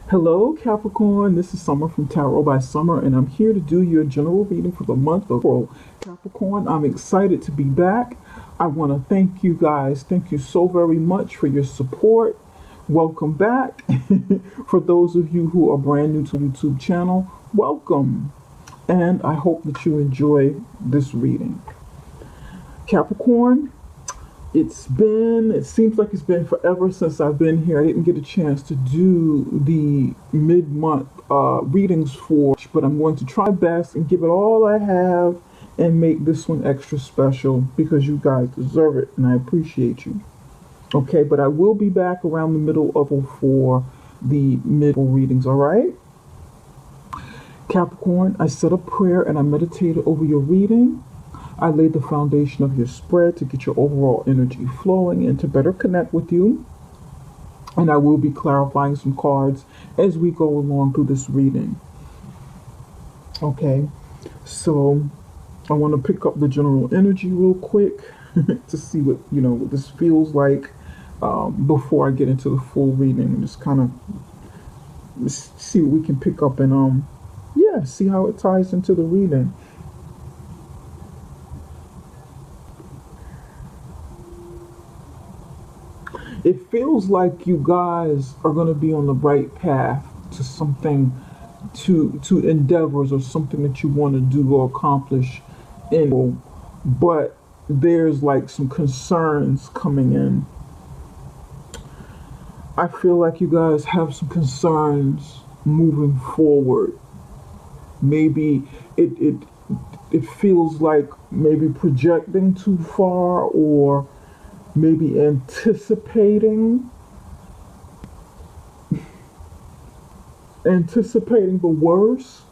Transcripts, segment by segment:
Hello, Capricorn. This is Summer from Tarot by Summer, and I'm here to do your general reading for the month of April. Capricorn, I'm excited to be back. I want to thank you guys. Thank you so very much for your support. Welcome back. For those of you who are brand new to the YouTube channel, welcome. And I hope that you enjoy this reading. Capricorn, it seems like it's been forever since I've been here. I didn't get a chance to do the mid-month readings but I'm going to try my best and give it all I have and make this one extra special because you guys deserve it and I appreciate you. Okay, but I will be back around the middle of April for the middle readings, all right? Capricorn, I said a prayer and I meditated over your reading. I laid the foundation of your spread to get your overall energy flowing and to better connect with you. And I will be clarifying some cards as we go along through this reading. Okay, so I want to pick up the general energy real quick to see what this feels like before I get into the full reading and just kind of see what we can pick up and see how it ties into the reading. It feels like you guys are going to be on the right path to something, to endeavors or something that you want to do or accomplish but there's like some concerns coming in. I feel like you guys have some concerns moving forward. Maybe it feels like maybe projecting too far or maybe anticipating the worst.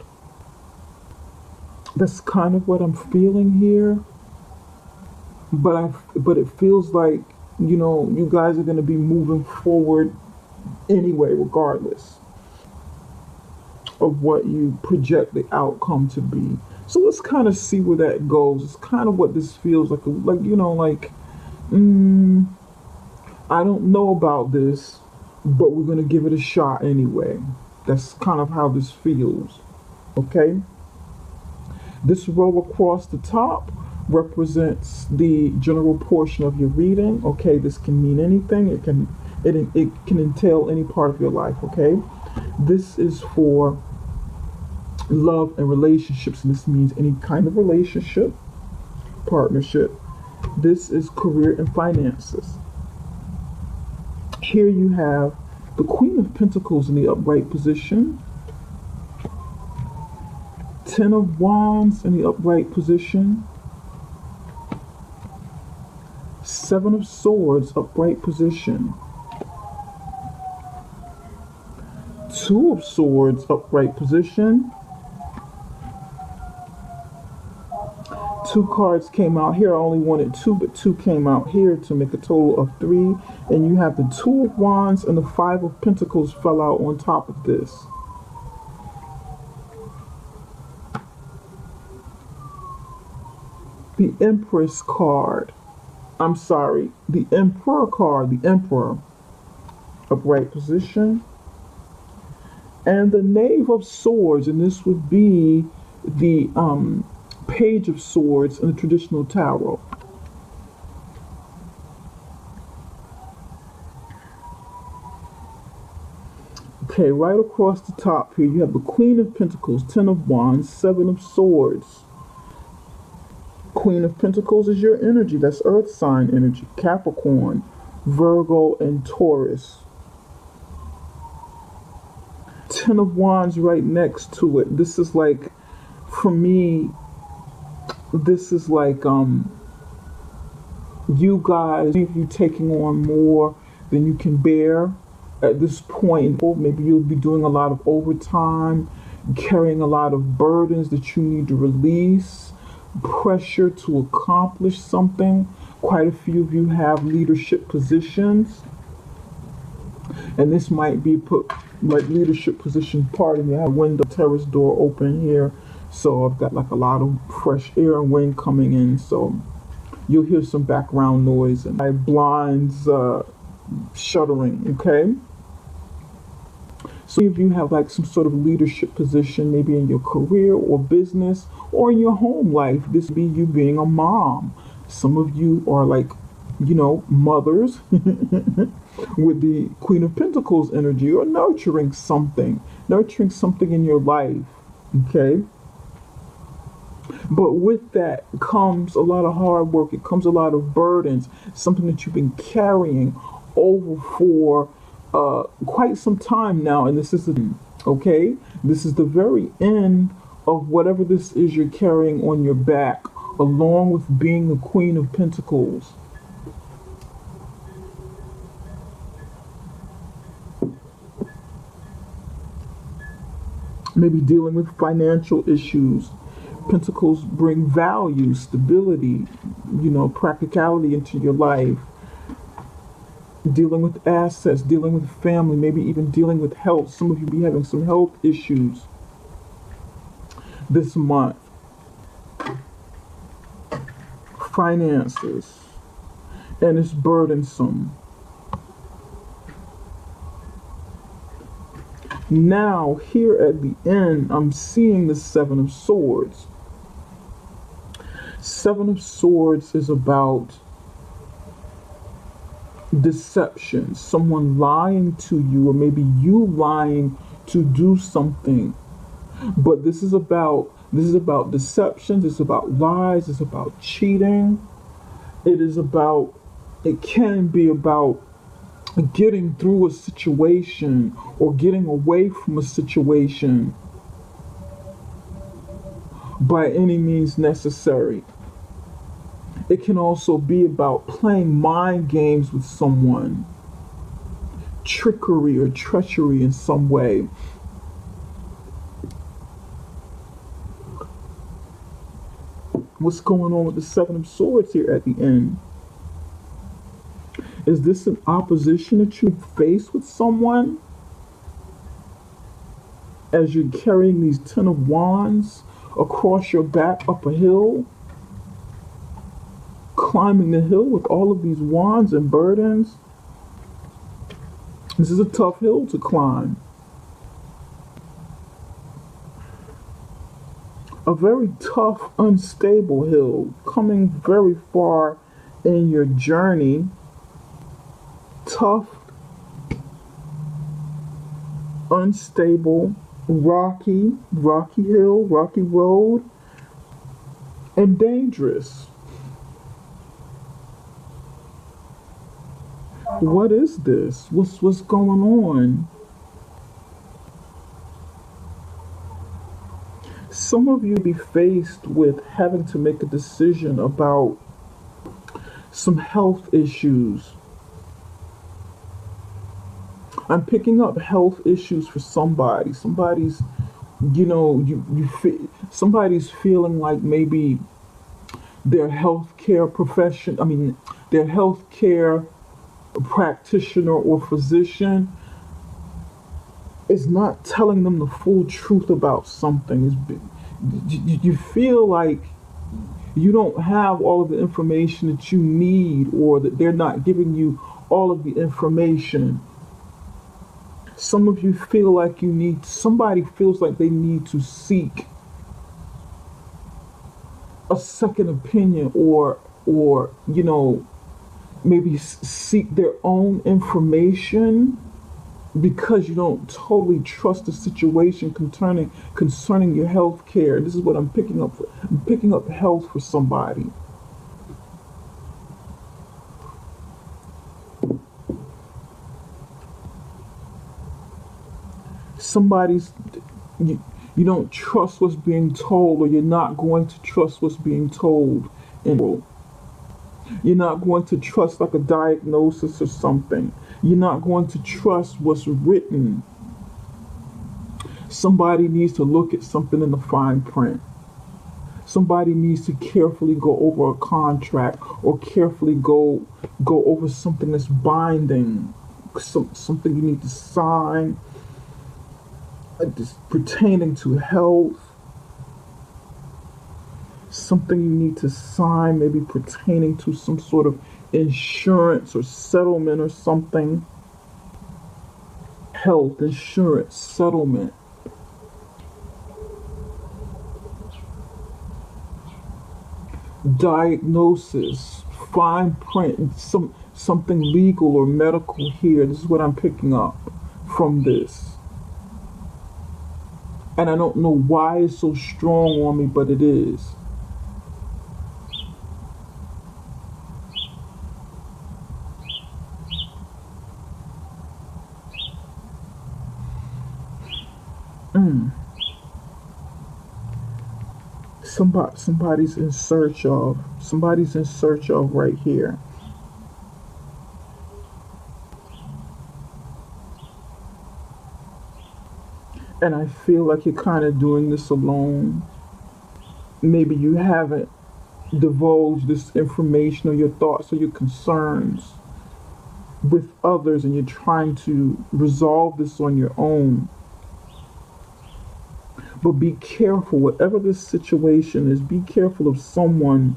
That's kind of what I'm feeling here. But it feels like, you guys are going to be moving forward anyway, regardless of what you project the outcome to be. So let's kind of see where that goes. It's kind of what this feels like, I don't know about this, but we're going to give it a shot anyway. That's kind of how this feels. Okay? This row across the top represents the general portion of your reading. Okay, this can mean anything. It can entail any part of your life. Okay? This is for love and relationships, and this means any kind of relationship, partnership. This is career and finances. Here you have the Queen of Pentacles in the upright position, Ten of Wands in the upright position, Seven of Swords upright position, Two of Swords upright position. Two cards came out here. I only wanted two, but two came out here to make a total of three. And you have the Two of Wands and the Five of Pentacles fell out on top of this. The Empress card. I'm sorry. The Emperor card. The Emperor. Upright position. And the Knave of Swords. And this would be the Page of Swords in the traditional tarot. Okay, right across the top here, you have the Queen of Pentacles, Ten of Wands, Seven of Swords. Queen of Pentacles is your energy. That's Earth sign energy. Capricorn, Virgo, and Taurus. Ten of Wands right next to it. This is like, for me, this is like you guys, if you're taking on more than you can bear at this point. Maybe you'll be doing a lot of overtime, carrying a lot of burdens that you need to release, pressure to accomplish something. Quite a few of you have leadership positions, and this might be put like leadership position part of you have window terrace door open here. So I've got like a lot of fresh air and wind coming in. So you'll hear some background noise and my blinds shuttering, okay? So if you have like some sort of leadership position, maybe in your career or business or in your home life, this would be you being a mom. Some of you are like, mothers with the Queen of Pentacles energy, or nurturing something in your life. Okay. But with that comes a lot of hard work. It comes a lot of burdens, something that you've been carrying over for quite some time now. And this is okay. This is the very end of whatever this is you're carrying on your back, along with being the Queen of Pentacles. Maybe dealing with financial issues. Pentacles bring value, stability, practicality into your life. Dealing with assets, dealing with family, maybe even dealing with health. Some of you be having some health issues this month. Finances, and it's burdensome. Now, here at the end, I'm seeing the Seven of Swords. Seven of Swords is about deception, someone lying to you, or maybe you lying to do something. But this is about deception, it's about lies, it's about cheating. It can be about getting through a situation or getting away from a situation by any means necessary. It can also be about playing mind games with someone, trickery or treachery in some way. What's going on with the Seven of Swords here at the end? Is this an opposition that you face with someone as you're carrying these Ten of Wands across your back up a hill? Climbing the hill with all of these wands and burdens. This is a tough hill to climb. A very tough, unstable hill, coming very far in your journey. Tough, unstable, rocky hill, rocky road, and dangerous. What is this? What's going on? Some of you be faced with having to make a decision about some health issues. I'm picking up health issues for somebody. Somebody's, somebody's feeling like maybe their healthcare their healthcare practitioner or physician is not telling them the full truth about something. You feel like you don't have all of the information that you need, or that they're not giving you all of the information. Some of you feel like somebody feels like they need to seek a second opinion, or maybe seek their own information because you don't totally trust the situation concerning your health care. This is what I'm picking up. I'm picking up health for somebody. You don't trust what's being told, or you're not going to trust what's being told. And you're not going to trust like a diagnosis or something. You're not going to trust what's written. Somebody needs to look at something in the fine print. Somebody needs to carefully go over a contract, or carefully go over something that's binding, something you need to sign, pertaining to health. Something you need to sign, maybe pertaining to some sort of insurance or settlement or something. health, insurance, settlement, diagnosis, fine print, something legal or medical here. This is what I'm picking up from this. And I don't know why it's so strong on me, but it is. Somebody's in search of. Somebody's in search of right here. And I feel like you're kind of doing this alone. Maybe you haven't divulged this information or your thoughts or your concerns with others, and you're trying to resolve this on your own. But be careful, whatever this situation is, be careful of someone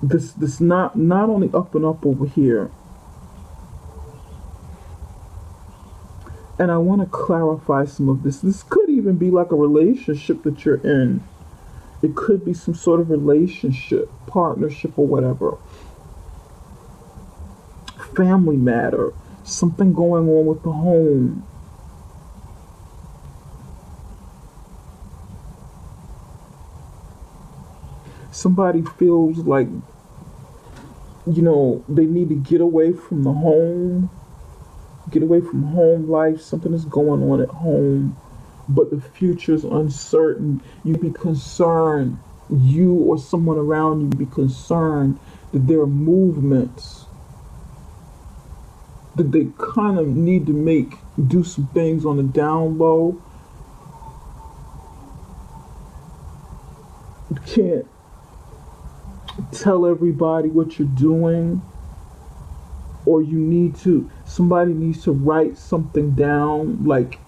this not only up and up over here. And I want to clarify some of this. This could even be like a relationship that you're in. It could be some sort of relationship, partnership, or whatever. Family matter, something going on with the home. Somebody feels like, they need to get away from the home, get away from home life. Something is going on at home, but the future is uncertain. You be concerned, you or someone around you be concerned that there are movements that they kind of need to do some things on the down low. You can't tell everybody what you're doing, or somebody needs to write something down, like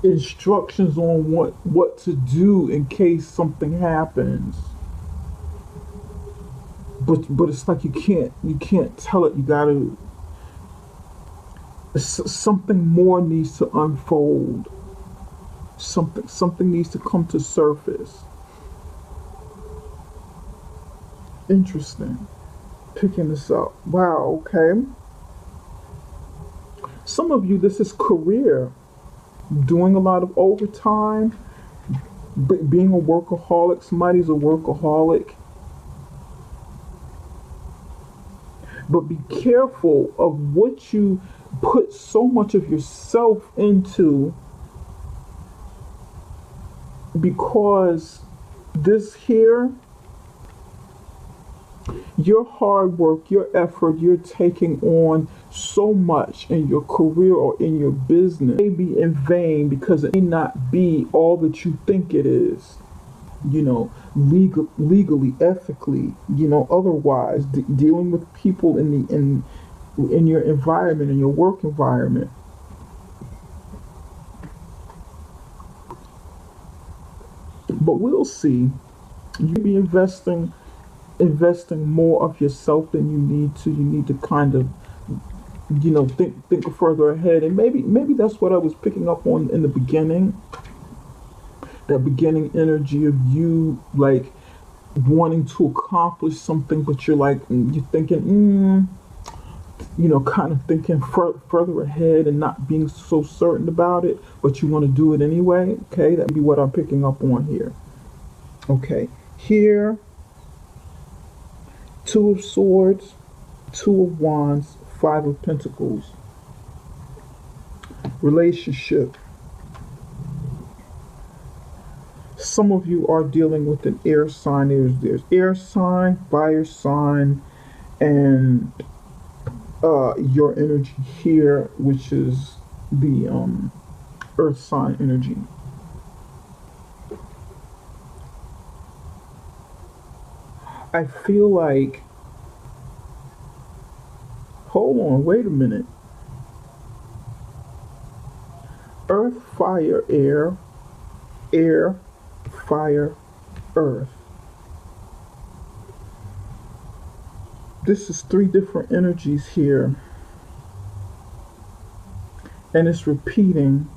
instructions on what to do in case something happens. But it's like you can't tell it. You gotta, something more needs to unfold. Something needs to come to surface. Interesting. Picking this up. Wow, okay. Some of you, this is career. Doing a lot of overtime. Being a workaholic. Somebody's a workaholic. But be careful of what you put so much of yourself into, because this here, your hard work, your effort, you're taking on so much in your career or in your business may be in vain, because it may not be all that you think it is. Legally, ethically, otherwise, dealing with people in your environment, in your work environment. But we'll see. You be investing more of yourself than you need to. You need to kind of, think further ahead. And maybe that's what I was picking up on in the beginning. That beginning energy of you, like, wanting to accomplish something, but you're thinking, kind of thinking further ahead and not being so certain about it, but you want to do it anyway. Okay, that'd be what I'm picking up on here. Okay, here, Two of Swords, Two of Wands, Five of Pentacles. Relationship. Some of you are dealing with an air sign. There's air sign, fire sign, and your energy here, which is the earth sign energy. I feel like, hold on, wait a minute. Earth, fire, air, air, fire, earth. This is three different energies here. and it's repeating.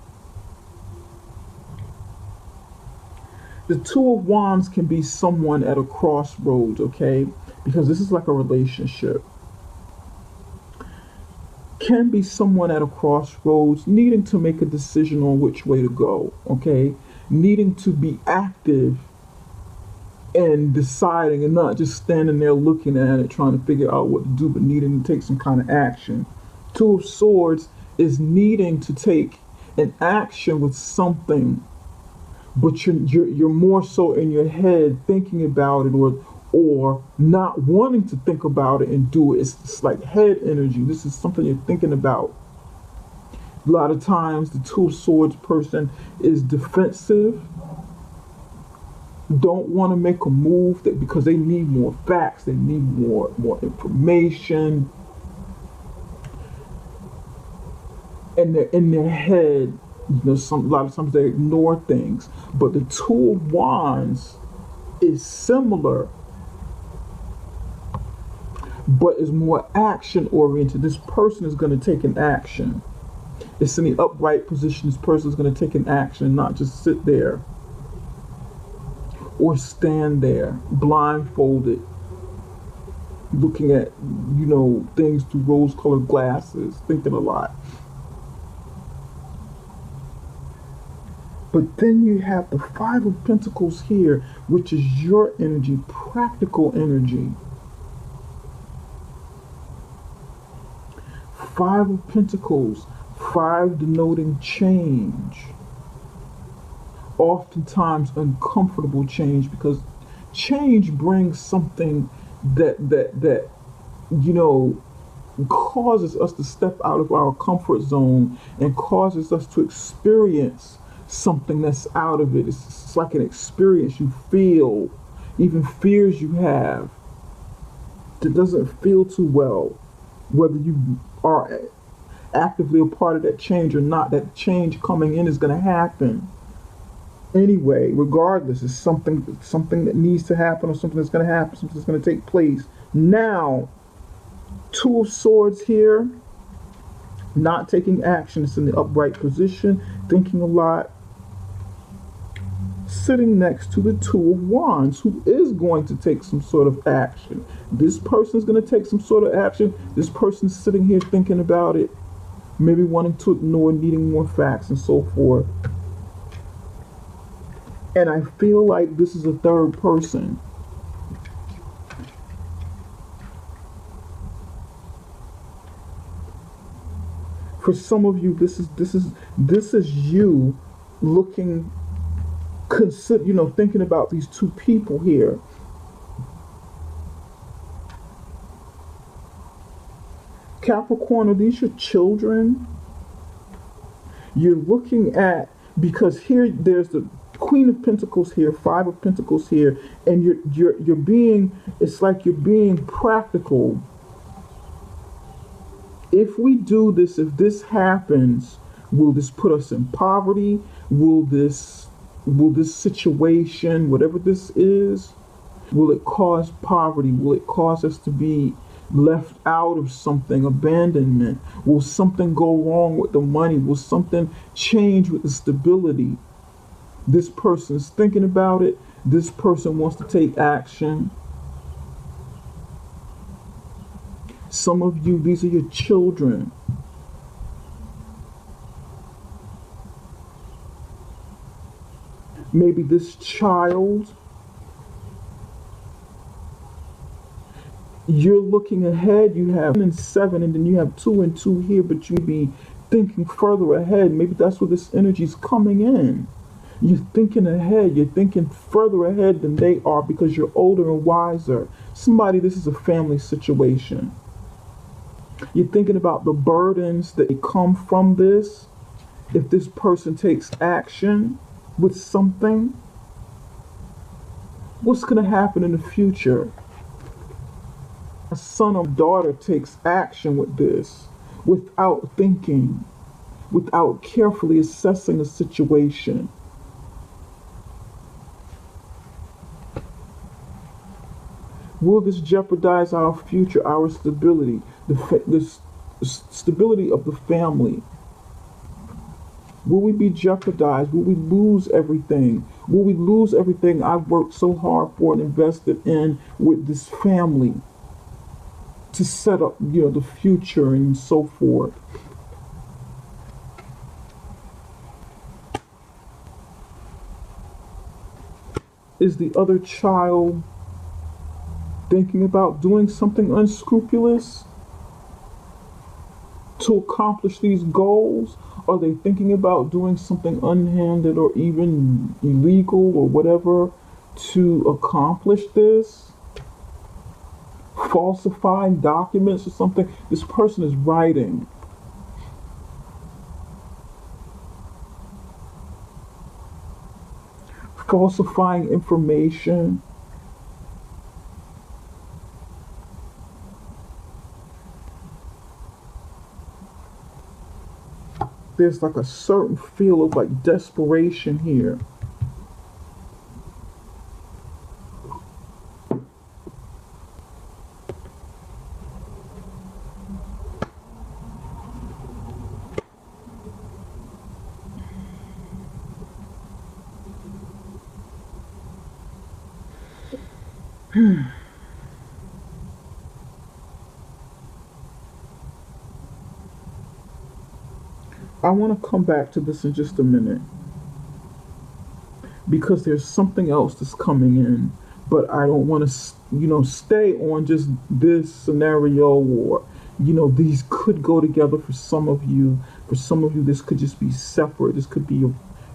The Two of Wands can be someone at a crossroads, okay? Because this is like a relationship. Can be someone at a crossroads needing to make a decision on which way to go, okay? Needing to be active and deciding and not just standing there looking at it, trying to figure out what to do, but needing to take some kind of action. Two of Swords is needing to take an action with something, but you're more so in your head thinking about it, or not wanting to think about it and do it. It's like head energy. This is something you're thinking about. A lot of times the Two of Swords person is defensive, don't want to make a move that because they need more facts, they need more information, and they're in their head. A lot of times they ignore things. But the Two of Wands is similar, but is more action oriented. This person is going to take an action. It's in the upright position. This person is going to take an action and not just sit there or stand there blindfolded looking at things through rose-colored glasses, thinking a lot. But then you have the Five of Pentacles here, which is your energy, practical energy. Five of Pentacles, five denoting change. Oftentimes uncomfortable change, because change brings something that causes us to step out of our comfort zone and causes us to experience something that's out of it. It's like an experience you feel, even fears you have that doesn't feel too well, whether you are actively a part of that change or not. That change coming in is going to happen anyway, regardless. It's something that needs to happen, or something that's going to happen, something that's going to take place. Now, Two of Swords here, not taking action. It's in the upright position, thinking a lot, sitting next to the Two of Wands, who is going to take some sort of action. This person is going to take some sort of action. This person's sitting here thinking about it, maybe wanting to ignore, needing more facts and so forth. And I feel like this is a third person. For some of you, this is you looking, thinking about these two people here. Capricorn, are these your children? You're looking at, because here there's the Queen of Pentacles here, Five of Pentacles here, and you're being, it's like you're being practical. If we do this, if this happens, will this put us in poverty? Will this situation, whatever this is, will it cause poverty? Will it cause us to be left out of something, abandonment? Will something go wrong with the money? Will something change with the stability? This person's thinking about it. This person wants to take action. Some of you, these are your children. Maybe this child, you're looking ahead. You have 1 and 7, and then you have 2 and 2 here, but you'd be thinking further ahead. Maybe that's where this energy is coming in. You're thinking ahead. You're thinking further ahead than they are because you're older and wiser. Somebody, this is a family situation. You're thinking about the burdens that come from this. If this person takes action with something, what's going to happen in the future? A son or daughter takes action with this without thinking, without carefully assessing a situation. Will this jeopardize our future, our stability, the stability of the family? Will we be jeopardized? Will we lose everything? Will we lose everything I've worked so hard for and invested in with this family to set up, the future and so forth? Is the other child thinking about doing something unscrupulous to accomplish these goals? Are they thinking about doing something unhanded or even illegal or whatever to accomplish this? Falsifying documents or something? This person is writing. Falsifying information. There's like a certain feel of like desperation here. I want to come back to this in just a minute because there's something else that's coming in, but I don't want to, stay on just this scenario or, these could go together for some of you. For some of you, this could just be separate. This could be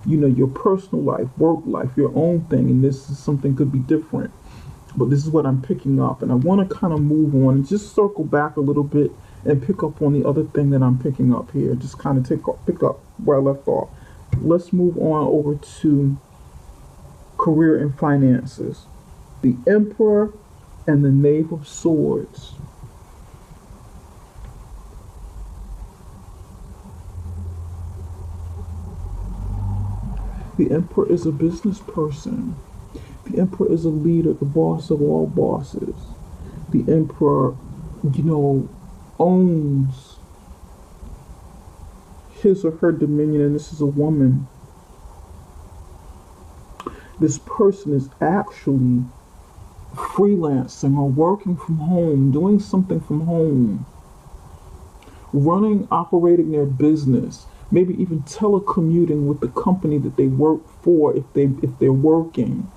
your personal life, work life, your own thing, and this is something could be different. But this is what I'm picking up, and I want to kind of move on and just circle back a little bit and pick up on the other thing that I'm picking up here. Just kind of pick up where I left off. Let's move on over to career and finances. The Emperor and the Knave of Swords. The Emperor is a business person. The Emperor is a leader, the boss of all bosses. The Emperor, owns his or her dominion, and this is a woman. This person is actually freelancing or working from home, doing something from home, operating their business, maybe even telecommuting with the company that they work for if they're working.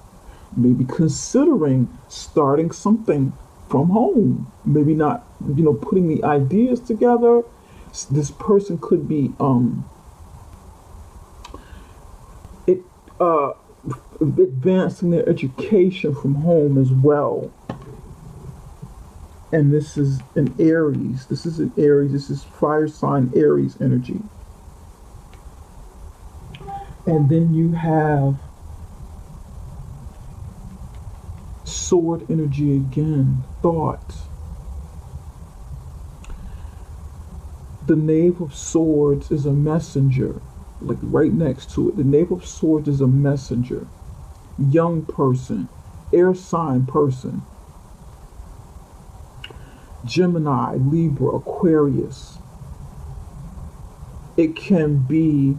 Maybe considering starting something from home. Maybe not, putting the ideas together. This person could be advancing their education from home as well. And this is an Aries. This is fire sign Aries energy. And then you have sword energy again, thought. The Knave of Swords is a messenger, like right next to it. The Knave of Swords is a messenger. Young person, air sign person. Gemini, Libra, Aquarius. It can be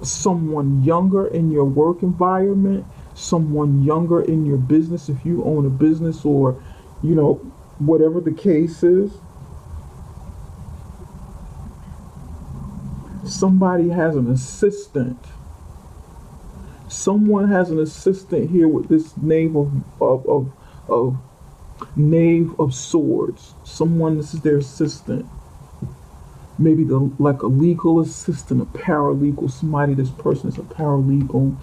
someone younger in your work environment, someone younger in your business if you own a business, or whatever the case is. Somebody has an assistant. Someone has an assistant here with this Knave of Knave of Swords. This is their assistant. Maybe like a legal assistant, a paralegal, somebody, this person is a paralegal.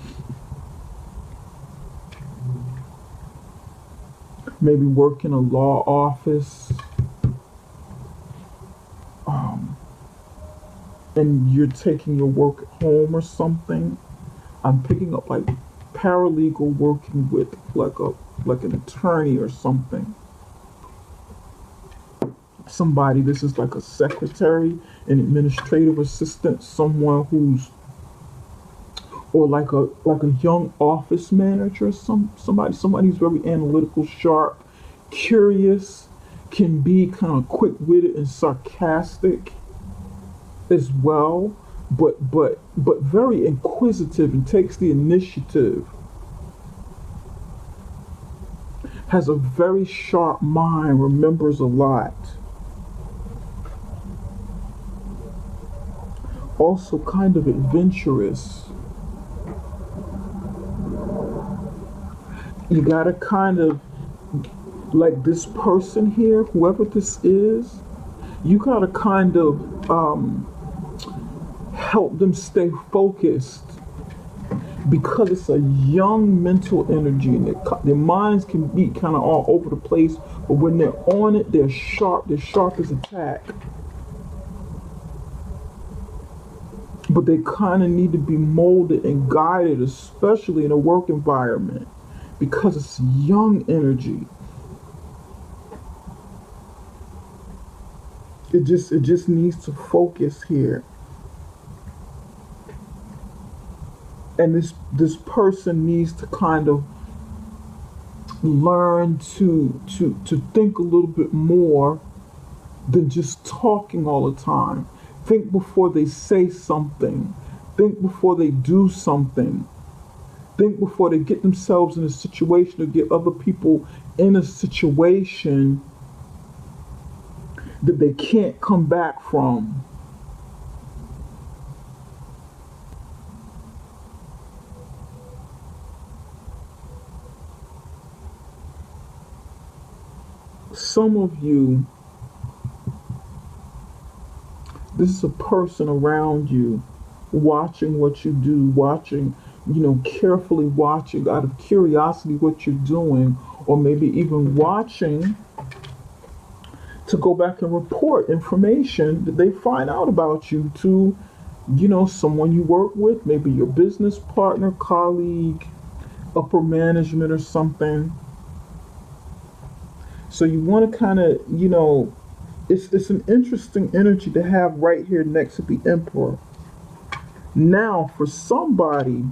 Maybe work in a law office. And you're taking your work home or something. I'm picking up like paralegal working with like an attorney or something. Somebody, this is like a secretary, an administrative assistant, someone who's, or like a young office manager, somebody who's very analytical, sharp, curious, can be kind of quick-witted and sarcastic. as well, but very inquisitive and takes the initiative, has a very sharp mind, remembers a lot. Also kind of adventurous. You gotta kind of, like this person here, whoever this is, you gotta kind of help them stay focused because it's a young mental energy and their minds can be kind of all over the place, but when they're on it, they're sharp as a tack. But they kind of need to be molded and guided, especially in a work environment, because it's young energy. It just needs to focus here. And this person needs to kind of learn to think a little bit more than just talking all the time. Think before they say something. Think before they do something. Think before they get themselves in a situation or get other people in a situation that they can't come back from. Some of you, this is a person around you watching what you do, watching, carefully watching out of curiosity what you're doing, or maybe even watching to go back and report information that they find out about you to, someone you work with, maybe your business partner, colleague, upper management or something. So you want to kind of, it's an interesting energy to have right here next to the Emperor. Now, for somebody,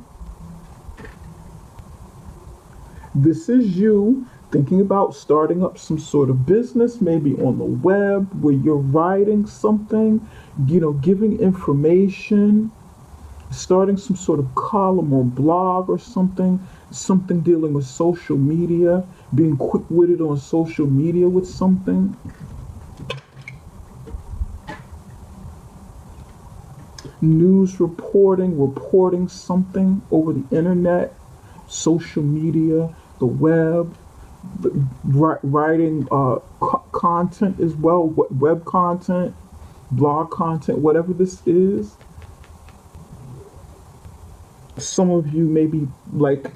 this is you thinking about starting up some sort of business, maybe on the web where you're writing something, giving information, starting some sort of column or blog or something dealing with social media, being quick-witted on social media with something. News reporting something over the internet, social media, the web, writing content as well, web content, blog content, whatever this is. Some of you may be like,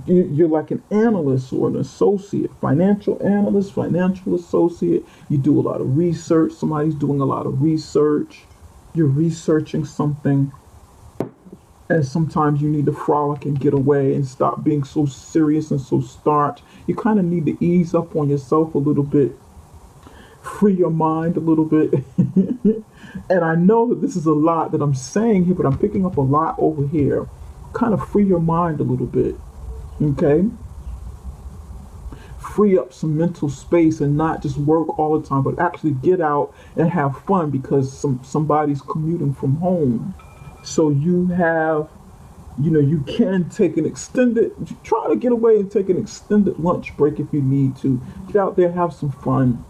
you're like an analyst or an associate, financial analyst, financial associate. You do a lot of research. Somebody's doing a lot of research. You're researching something. And sometimes you need to frolic and get away and stop being so serious and so starch. You kind of need to ease up on yourself a little bit, free your mind a little bit. And I know that this is a lot that I'm saying here, but I'm picking up a lot over here. Kind of free your mind a little bit, okay? Free up some mental space and not just work all the time, but actually get out and have fun because somebody's commuting from home. So you have, you can take try to get away and take an extended lunch break if you need to. Get out there, have some fun.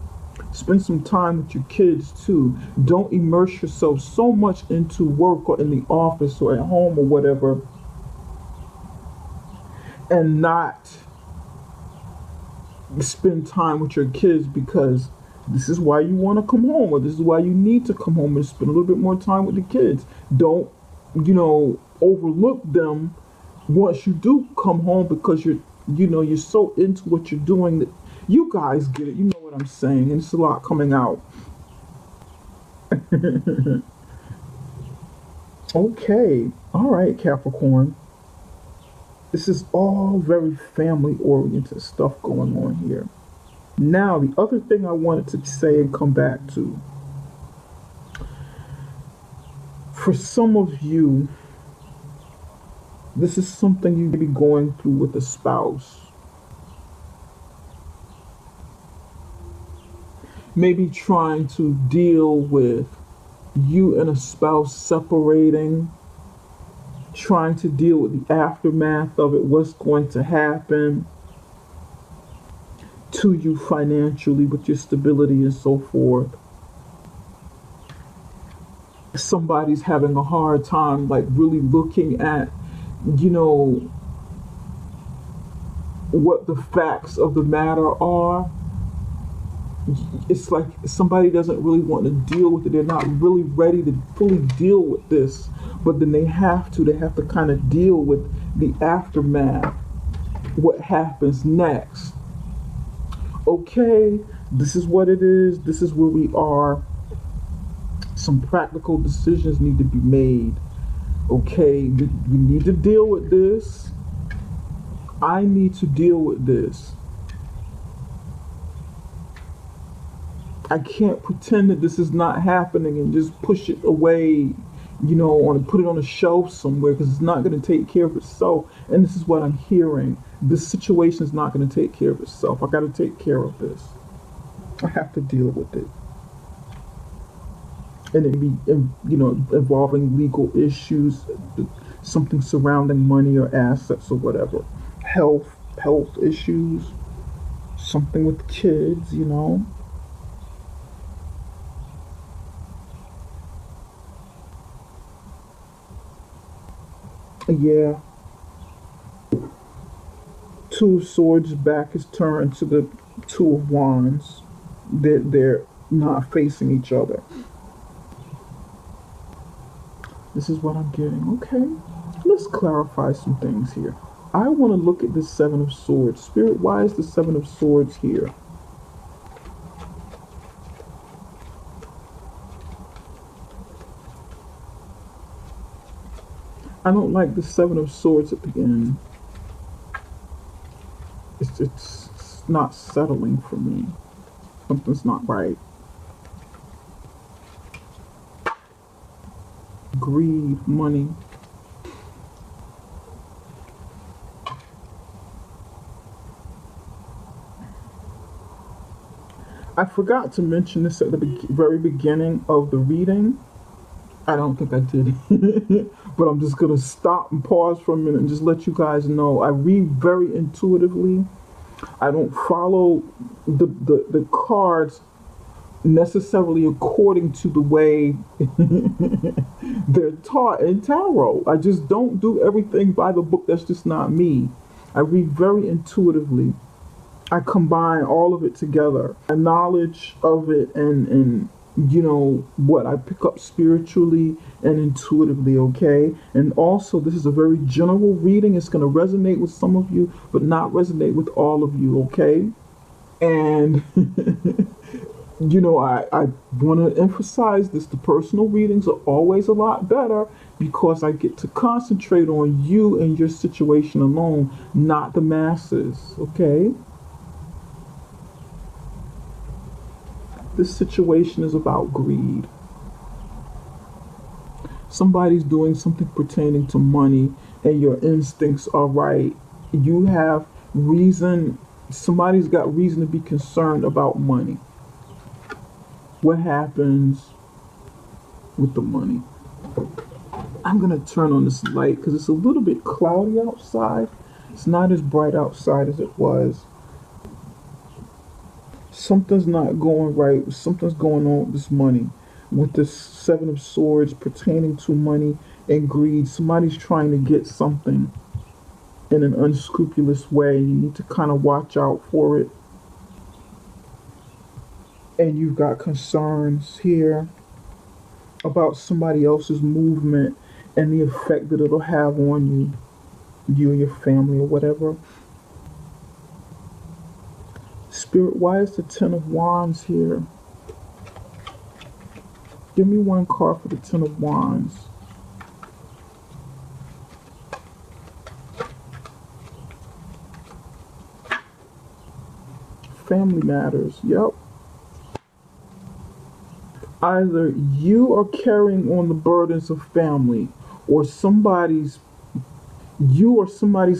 Spend some time with your kids too. Don't immerse yourself so much into work or in the office or at home or whatever, and not spend time with your kids because this is why you want to come home, or this is why you need to come home and spend a little bit more time with the kids. Don't, overlook them once you do come home because you're so into what you're doing that you guys get it. You know what I'm saying, and it's a lot coming out. Okay, all right, Capricorn. This is all very family-oriented stuff going on here. Now, the other thing I wanted to say and come back to, for some of you, this is something you may be going through with a spouse. Maybe trying to deal with You and a spouse separating, trying to deal with the aftermath of it, what's going to happen to you financially with your stability and so forth. Somebody's having a hard time, like really looking at, you know, what the facts of the matter are. It's like somebody doesn't really want to deal with it. They're not really ready to fully deal with this, but then they have to. They have to kind of deal with the aftermath, what happens next. Okay, this is what it is. This is where we are. Some practical decisions need to be made. Okay, we need to deal with this. I need to deal with this. I can't pretend that this is not happening and just push it away, put it on a shelf somewhere, because it's not going to take care of itself. And this is what I'm hearing. This situation is not going to take care of itself. I got to take care of this. I have to deal with it. And it be, involving legal issues, something surrounding money or assets or whatever. Health issues, something with kids. Yeah. Two of Swords back is turned to the Two of Wands. They're not facing each other. This is what I'm getting. Okay. Let's clarify some things here. I want to look at the Seven of Swords. Spirit, why is the Seven of Swords here? I don't like the Seven of Swords at the end. It's not settling for me. Something's not right. Greed, money. I forgot to mention this at the very beginning of the reading. I don't think I did. But I'm just going to stop and pause for a minute and just let you guys know. I read very intuitively. I don't follow the cards necessarily according to the way they're taught in tarot. I just don't do everything by the book. That's just not me. I read very intuitively. I combine all of it together. A knowledge of it and what I pick up spiritually and intuitively, okay? And also, this is a very general reading. It's going to resonate with some of you, but not resonate with all of you, okay? And, I want to emphasize this. The personal readings are always a lot better because I get to concentrate on you and your situation alone, not the masses, okay? This situation is about greed. Somebody's doing something pertaining to money and your instincts are right. You have reason, somebody's got reason to be concerned about money. What happens with the money? I'm going to turn on this light because it's a little bit cloudy outside. It's not as bright outside as it was. Something's not going right. Something's going on with this money. With this Seven of Swords pertaining to money and greed. Somebody's trying to get something in an unscrupulous way. You need to kind of watch out for it. And you've got concerns here about somebody else's movement and the effect that it'll have on you and your family or whatever. Spirit, why is the Ten of Wands here? Give me one card for the Ten of Wands. Family matters. Yep. Either you are carrying on the burdens of family, or somebody's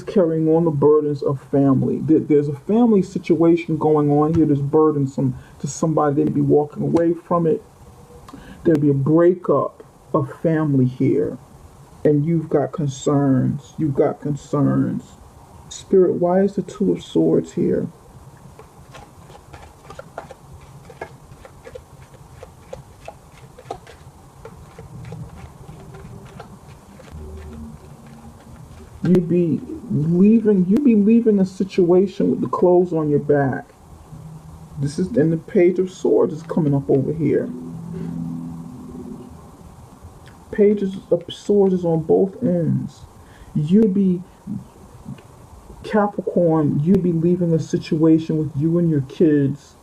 carrying on the burdens of family. There's a family situation going on here that's burdensome to somebody. They'd be walking away from it. There'll be a breakup of family here, and you've got concerns. You've got concerns. Spirit, why is the Two of Swords here? You'd be leaving a situation with the clothes on your back. This is, and the Page of Swords is coming up over here. Pages of Swords is on both ends. You'd be, Capricorn, you'd be leaving a situation with you and your kids,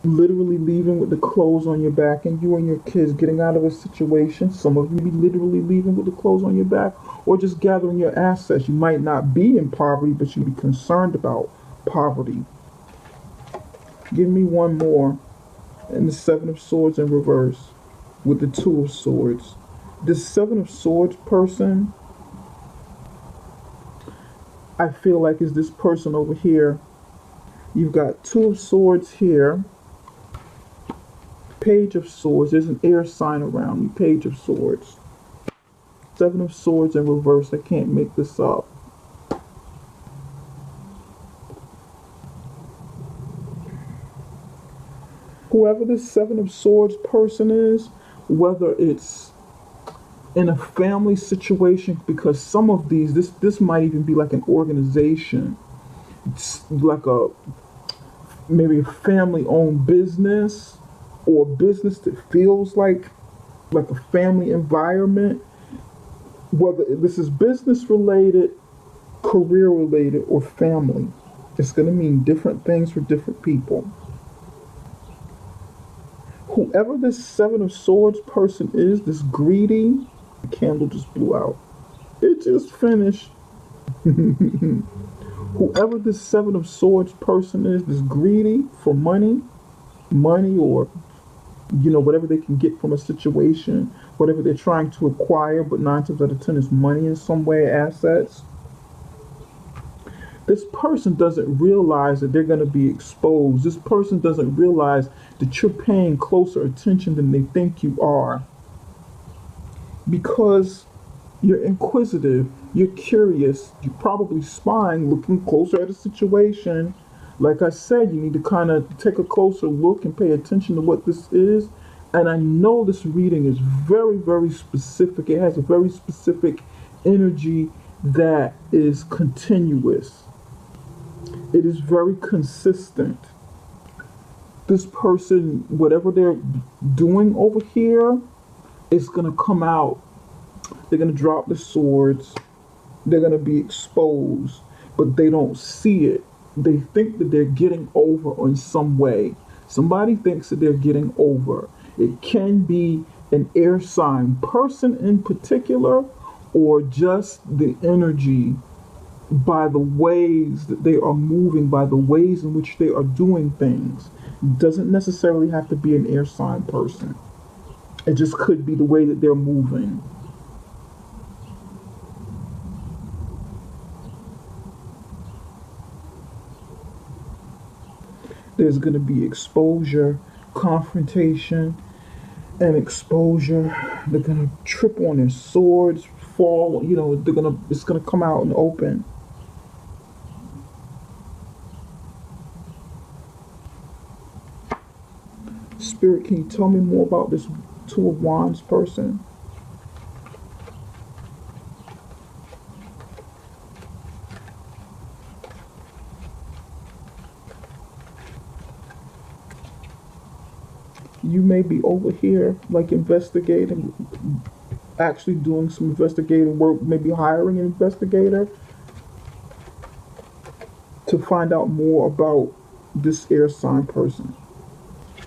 literally leaving with the clothes on your back, and you and your kids getting out of a situation. Some of you be literally leaving with the clothes on your back, or just gathering your assets. You might not be in poverty, but you'd be concerned about poverty. Give me one more. And the Seven of Swords in reverse with the Two of Swords. This Seven of Swords person, I feel like is this person over here. You've got Two of Swords here. Page of Swords. There's an air sign around you. Page of Swords. Seven of Swords in reverse. I can't make this up. Whoever this Seven of Swords person is, whether it's in a family situation, because some of these, this might even be like an organization. It's like maybe a family-owned business, or a business that feels like a family environment. Whether this is business related, career related, or family, it's going to mean different things for different people. Whoever this Seven of Swords person is, this greedy, the candle just blew out. It just finished. Whoever this Seven of Swords person is, this greedy for money, or whatever they can get from a situation, whatever they're trying to acquire, but 9 times out of 10 is money in some way, assets. This person doesn't realize that they're going to be exposed. This person doesn't realize that you're paying closer attention than they think you are. Because you're inquisitive, you're curious, you're probably spying, looking closer at a situation. Like I said, you need to kind of take a closer look and pay attention to what this is. And I know this reading is very, very specific. It has a very specific energy that is continuous. It is very consistent. This person, whatever they're doing over here, is going to come out. They're going to drop the swords. They're going to be exposed, but they don't see it. They think that they're getting over in some way. Somebody thinks that they're getting over. It can be an air sign person in particular, or just the energy by the ways that they are moving, by the ways in which they are doing things. It doesn't necessarily have to be an air sign person. It just could be the way that they're moving. There's going to be exposure, confrontation, and exposure. They're going to trip on their swords, fall, it's going to come out in the open. Spirit, can you tell me more about this Two of Wands person? You may be over here, like investigating, actually doing some investigative work, maybe hiring an investigator to find out more about this air sign person,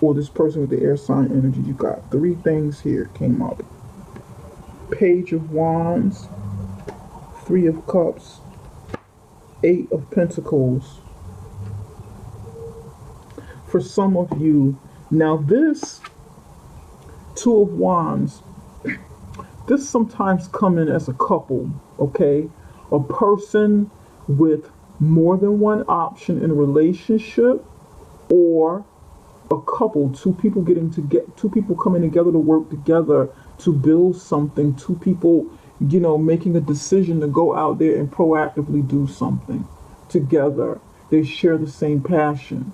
or this person with the air sign energy. You got 3 things here came up. Page of Wands, 3 of Cups, 8 of Pentacles. For some of you, now this Two of Wands, this sometimes come in as a couple, okay? A person with more than one option in a relationship, or a couple, two people coming together to work together to build something, two people, making a decision to go out there and proactively do something together. They share the same passion.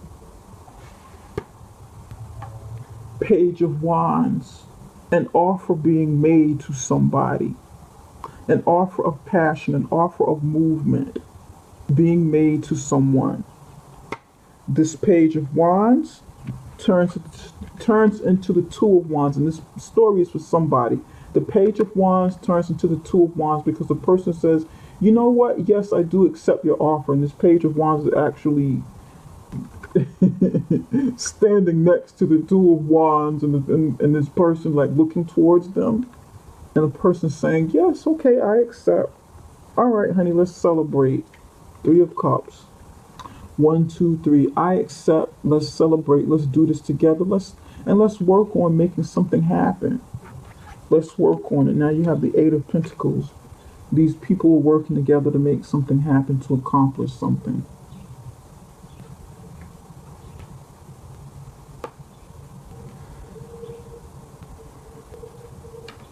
Page of Wands, an offer being made to somebody, an offer of passion, an offer of movement being made to someone. This Page of Wands turns into the Two of Wands, and this story is for somebody. The Page of Wands turns into the Two of Wands because the person says, you know what, yes, I do accept your offer. And this Page of Wands is actually standing next to the Two of Wands, and this person like looking towards them, and the person saying, yes, okay, I accept. All right, honey, let's celebrate. Three of Cups. 1, 2, 3. I accept. Let's celebrate. Let's do this together. Let's work on making something happen. Let's work on it. Now you have the Eight of Pentacles. These people are working together to make something happen, to accomplish something.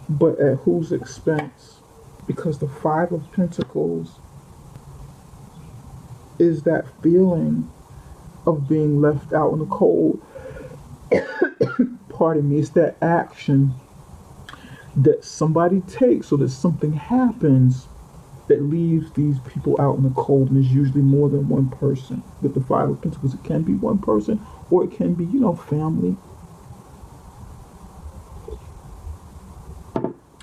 But at whose expense? Because the Five of Pentacles is that feeling of being left out in the cold. Pardon me. It's that action that somebody takes so that something happens that leaves these people out in the cold, and is usually more than one person. With the Five of Pentacles, it can be one person, or it can be, family.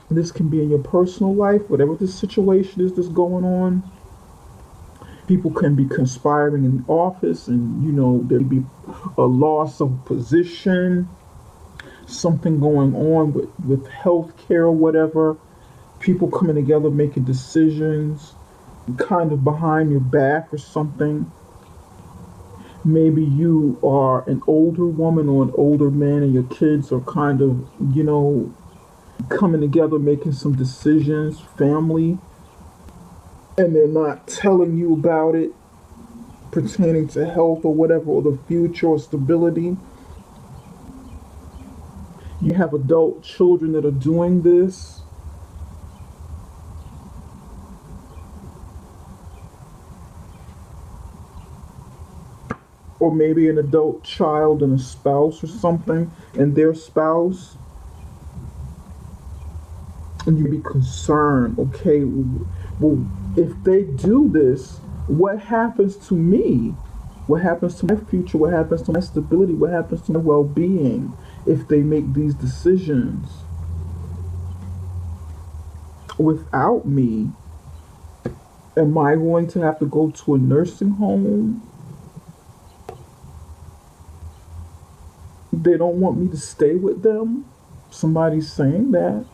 This can be in your personal life, whatever the situation is that's going on. People can be conspiring in the office, and there be a loss of position, something going on with health care or whatever. People coming together making decisions kind of behind your back or something. Maybe you are an older woman or an older man, and your kids are kind of, coming together making some decisions, family, and they're not telling you about it pertaining to health or whatever, or the future or stability. You have adult children that are doing this. Or maybe an adult child and a spouse or something, and their spouse. And you be concerned, okay, well, if they do this, what happens to me? What happens to my future? What happens to my stability? What happens to my well-being if they make these decisions without me? Am I going to have to go to a nursing home? They don't want me to stay with them. Somebody's saying that.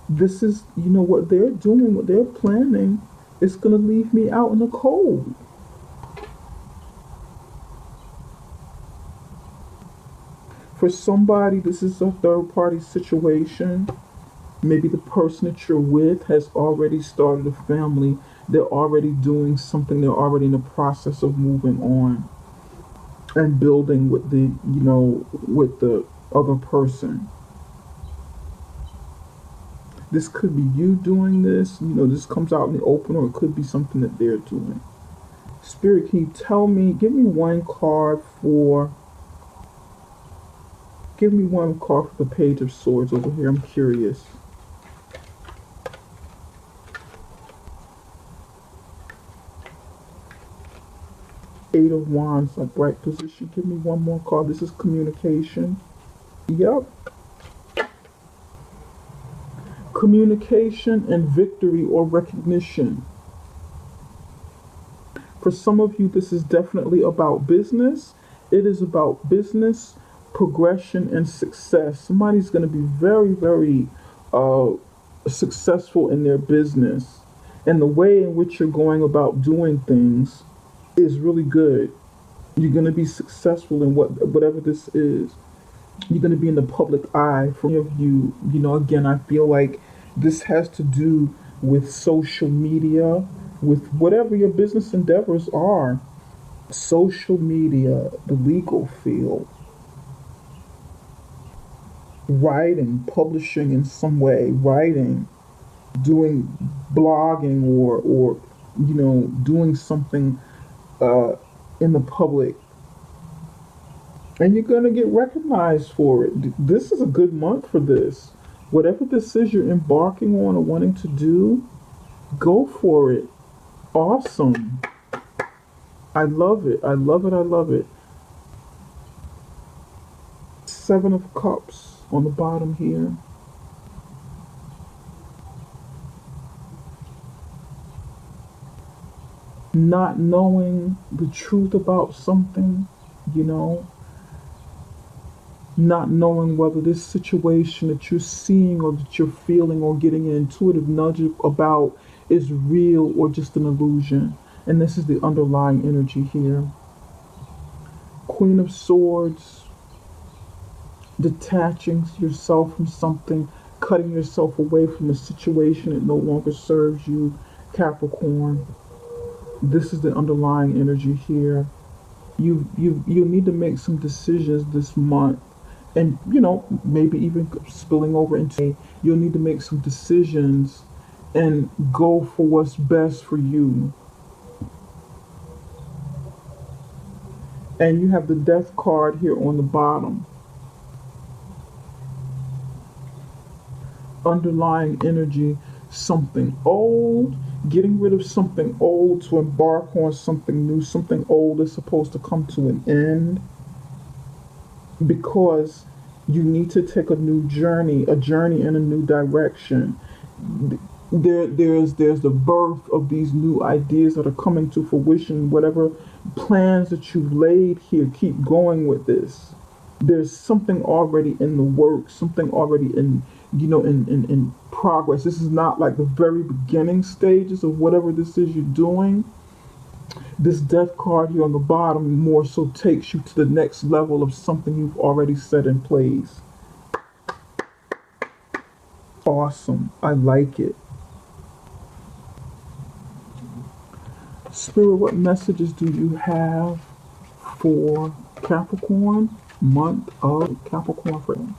This is, what they're doing, what they're planning, is going to leave me out in the cold. For somebody, this is a third-party situation. Maybe the person that you're with has already started a family. They're already doing something. They're already in the process of moving on and building with with the other person. This could be you doing this. This comes out in the open, or it could be something that they're doing. Spirit, can you tell me, give me one card for the Page of Swords over here. I'm curious. Eight of Wands, upright position. Give me one more card. This is communication. Yep. Communication and victory or recognition. For some of you, this is definitely about business. It is about business, progression, and success. Somebody's going to be very, very successful in their business. And the way in which you're going about doing things is really good. You're going to be successful in whatever this is. You're going to be in the public eye. For many of you, again, I feel like this has to do with social media, with whatever your business endeavors are. social media, the legal field, writing, publishing in some way, writing, doing blogging, or doing something uh, in the public, and you're going to get recognized for it. This is a good month for this. Whatever this is you're embarking on or wanting to do, go for it. Awesome. I love it. I love it. I love it. Seven of Cups on the bottom here. Not knowing the truth about something, you know, not knowing whether this situation that you're seeing or that you're feeling or getting an intuitive nudge about is real or just an illusion. And this is the underlying energy here. Queen of Swords, detaching yourself from something, cutting yourself away from a situation that no longer serves you, Capricorn. This is the underlying energy here. You need to make some decisions this month, and maybe even spilling over into, you'll need to make some decisions and go for what's best for you. And you have the Death card here on the bottom. Underlying energy, something old, getting rid of something old to embark on something new. Something old is supposed to come to an end because you need to take a new journey, a journey in a new direction. There's the birth of these new ideas that are coming to fruition. Whatever plans that you've laid here, keep going with this. There's something already in the works, something already in progress. This is not like the very beginning stages of whatever this is you're doing. This Death card here on the bottom more so takes you to the next level of something you've already set in place. Awesome. I like it. Spirit, what messages do you have for Capricorn, month of Capricorn for them?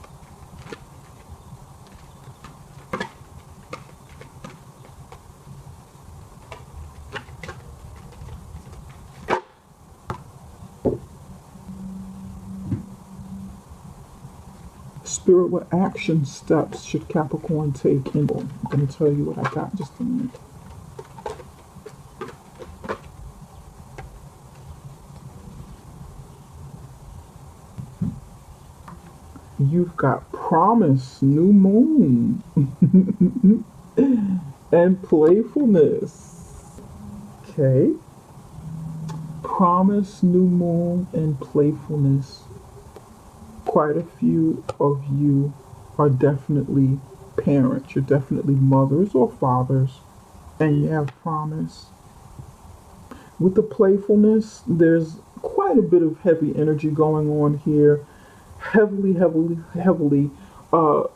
Spirit, what action steps should Capricorn take? I'm going to tell you what I got in just a minute. You've got Promise, New Moon, and Playfulness. Okay. Promise, New Moon, and Playfulness. Quite a few of you are definitely parents. You're definitely mothers or fathers, and you have Promise. With the Playfulness, there's quite a bit of heavy energy going on here. Heavily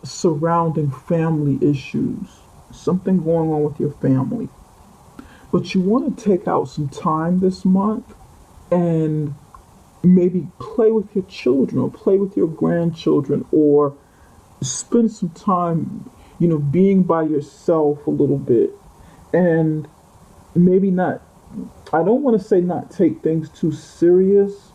surrounding family issues. Something going on with your family. But you want to take out some time this month and maybe play with your children or play with your grandchildren, or spend some time, being by yourself a little bit. And maybe not, I don't want to say not take things too serious,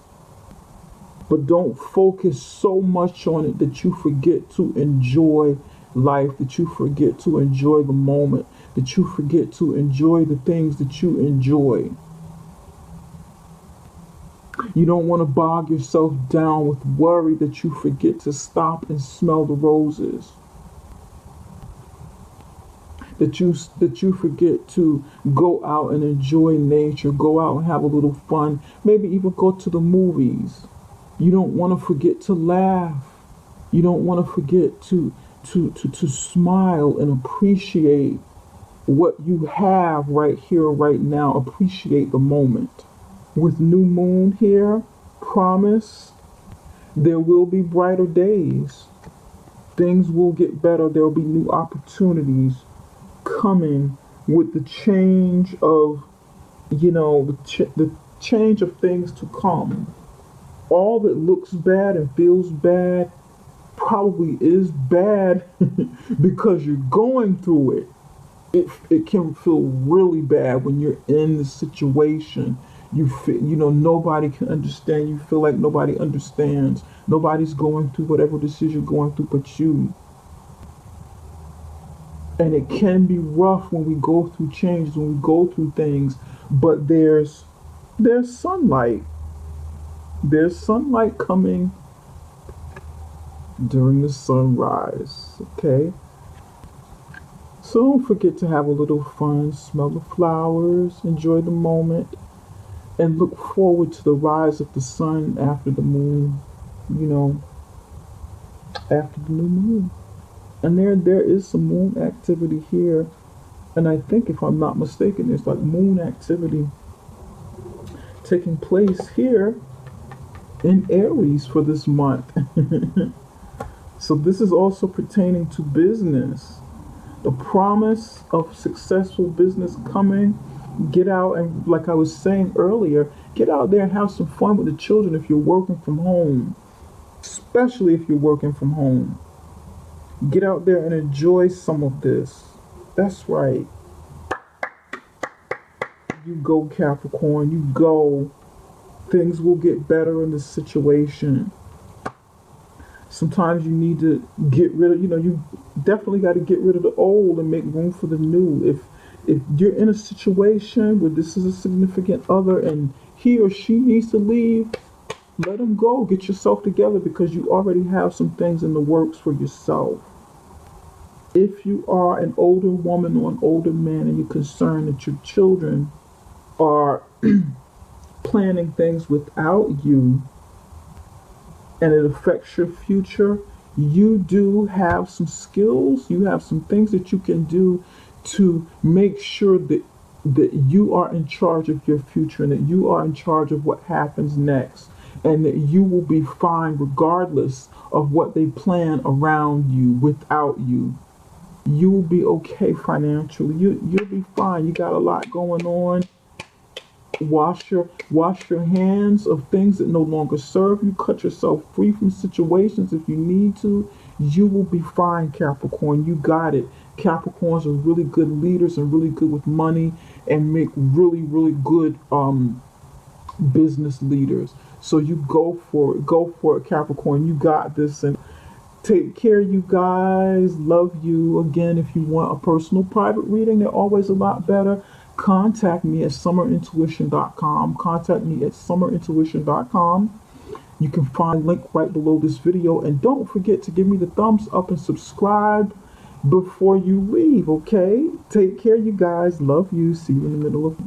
but don't focus so much on it that you forget to enjoy life, that you forget to enjoy the moment, that you forget to enjoy the things that you enjoy. You don't want to bog yourself down with worry that you forget to stop and smell the roses. That you forget to go out and enjoy nature, go out and have a little fun, maybe even go to the movies. You don't want to forget to laugh. You don't want to forget to smile and appreciate what you have right here, right now. Appreciate the moment. With New Moon here, Promise, there will be brighter days. Things will get better. There will be new opportunities coming with the change of, the change of things to come. All that looks bad and feels bad probably is bad because you're going through it. It can feel really bad when you're in the situation. You feel, nobody can understand. You feel like nobody understands. Nobody's going through whatever this is you're going through but you. And it can be rough when we go through changes, when we go through things, but there's sunlight. There's sunlight coming during the sunrise, okay? So don't forget to have a little fun, smell the flowers, enjoy the moment, and look forward to the rise of the sun after the moon, after the new moon. And there is some moon activity here. And I think, if I'm not mistaken, there's like moon activity taking place here in Aries for this month. So this is also pertaining to business. The promise of successful business coming. Get out and, like I was saying earlier, get out there and have some fun with the children if you're working from home. Especially if you're working from home. Get out there and enjoy some of this. That's right. You go, Capricorn. You go. Things will get better in this situation. Sometimes you need to get rid of, you definitely got to get rid of the old and make room for the new. If you're in a situation where this is a significant other and he or she needs to leave, let them go. Get yourself together because you already have some things in the works for yourself. If you are an older woman or an older man and you're concerned that your children are planning things without you and it affects your future, you do have some skills, you have some things that you can do to make sure that you are in charge of your future and that you are in charge of what happens next, and that you will be fine regardless of what they plan around you without you. You will be okay financially. You'll be fine. You got a lot going on. Wash your hands of things that no longer serve you. Cut yourself free from situations if you need to. You will be fine, Capricorn. You got it. Capricorns are really good leaders and really good with money and make really, really good business leaders. So you go for it. Go for it, Capricorn. You got this. And take care, you guys. Love you. Again, if you want a personal private reading, they're always a lot better. Contact me at summerintuition.com. Contact me at summerintuition.com. You can find a link right below this video. And don't forget to give me the thumbs up and subscribe before you leave, okay? Take care, you guys. Love you. See you in the middle of